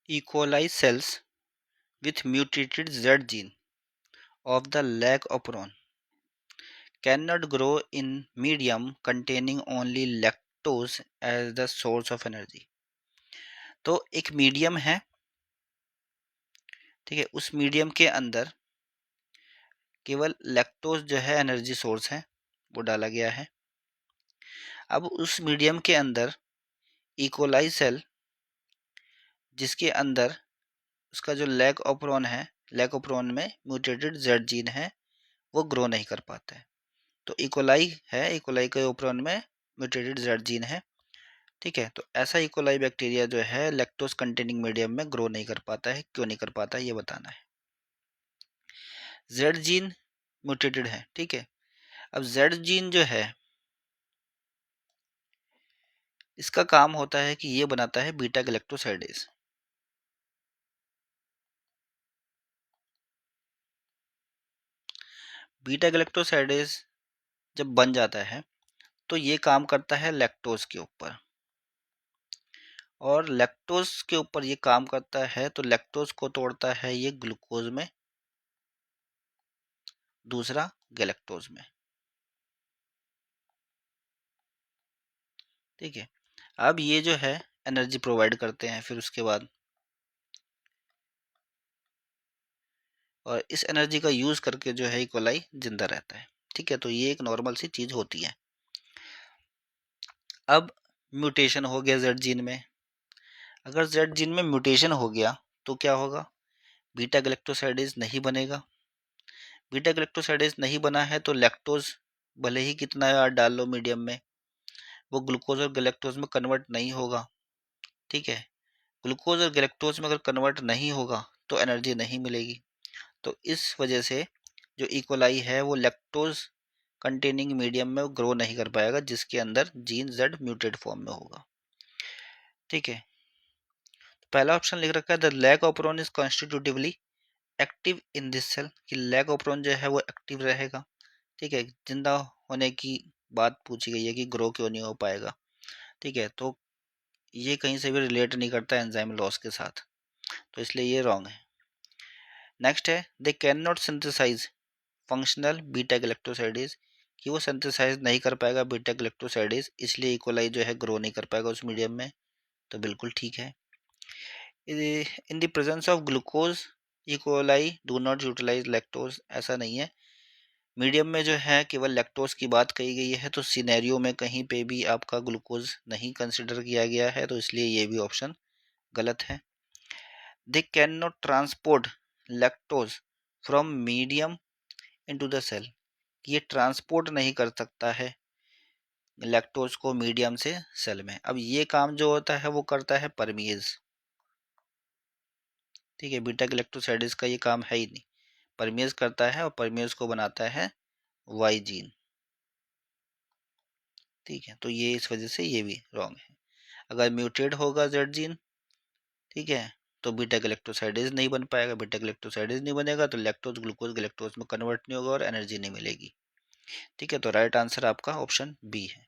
E. coli cells with mutated Z gene of the leg operon cannot grow in medium containing only lactose as the source of energy। तो एक medium है, ठीक है, उस medium के अंदर केवल लैक्टोज जो है एनर्जी सोर्स है, वो डाला गया है। अब उस मीडियम के अंदर इकोलाई सेल, जिसके अंदर उसका जो लैग ओपरॉन है, लैग ओपरॉन में म्यूटेटेड जेड जीन है, वो ग्रो नहीं कर पाता है। तो इकोलाई है, इकोलाई के ओपरॉन में म्यूटेटेड जेड जीन है, ठीक है। तो ऐसा इकोलाई बैक्टीरिया जो है लैक्टोज कंटेनिंग मीडियम में ग्रो नहीं कर पाता है। क्यों नहीं कर पाता है ये बताना है। जेड जीन म्यूटेटेड है, ठीक है। अब जेड जीन जो है इसका काम होता है कि ये बनाता है बीटा गैलेक्टोसाइडेज। बीटा गैलेक्टोसाइडेज जब बन जाता है तो ये काम करता है लैक्टोज के ऊपर, और लैक्टोज के ऊपर ये काम करता है तो लैक्टोज को तोड़ता है ये ग्लूकोज में, दूसरा गैलेक्टोज में, ठीक है। अब ये जो है एनर्जी प्रोवाइड करते हैं फिर उसके बाद, और इस एनर्जी का यूज करके जो है इकोलाई जिंदा रहता है, ठीक है। तो ये एक नॉर्मल सी चीज होती है। अब म्यूटेशन हो गया जेड जीन में। अगर जेड जीन में म्यूटेशन हो गया तो क्या होगा, बीटा गैलेक्टोसाइडेज नहीं बनेगा। बीटा गैलेक्टोसाइडेज नहीं बना है तो लैक्टोज भले ही कितना डाल लो मीडियम में, वो ग्लूकोज और गैलेक्टोज में कन्वर्ट नहीं होगा, ठीक है। ग्लूकोज और गैलेक्टोज में अगर कन्वर्ट नहीं होगा तो एनर्जी नहीं मिलेगी। तो इस वजह से जो इकोलाई है वो लैक्टोज कंटेनिंग मीडियम में ग्रो नहीं कर पाएगा, जिसके अंदर जीन जेड म्यूटेड फॉर्म में होगा, ठीक है। पहला ऑप्शन लिख रखा है the lac operon is constitutively active in this cell, कि लैग ऑपरॉन जो है वो एक्टिव रहेगा, ठीक है। जिंदा होने की बात पूछी गई है कि ग्रो क्यों नहीं हो पाएगा, ठीक है। तो ये कहीं से भी रिलेट नहीं करता एंजाइम लॉस के साथ, तो इसलिए ये रॉन्ग है। नेक्स्ट है they can not synthesize functional beta galactosidase, कि वो सिंथेसाइज नहीं कर पाएगा बीटा गैलेक्टोसाइडेज, इसलिए इकोलाई जो है ग्रो नहीं कर पाएगा उस मीडियम में। तो बिल्कुल ठीक है। In the presence of glucose E coli do not utilize lactose, ऐसा नहीं है। मीडियम में जो है केवल लैक्टोज की बात कही गई है, तो सिनेरियो में कहीं पे भी आपका ग्लूकोज नहीं कंसिडर किया गया है, तो इसलिए ये भी ऑप्शन गलत है। They can not transport lactose from medium into the cell, ये ट्रांसपोर्ट नहीं कर सकता है लैक्टोज को मीडियम से सेल में। अब ये काम जो होता है वो करता है परमीज, ठीक है। बीटा गैलेक्टोसाइडेज का ये काम है ही नहीं, परमीज करता है और परमीज को बनाता है वाई जीन, ठीक है। तो ये इस वजह से ये भी रॉन्ग है। अगर म्यूटेड होगा जेड जीन, ठीक है, तो बीटा गैलेक्टोसाइडेज नहीं बन पाएगा। बीटा गैलेक्टोसाइडेज नहीं बनेगा तो लैक्टोज ग्लूकोज गैलेक्टोज में कन्वर्ट नहीं होगा और एनर्जी नहीं मिलेगी, ठीक है। तो राइट आंसर आपका ऑप्शन बी है।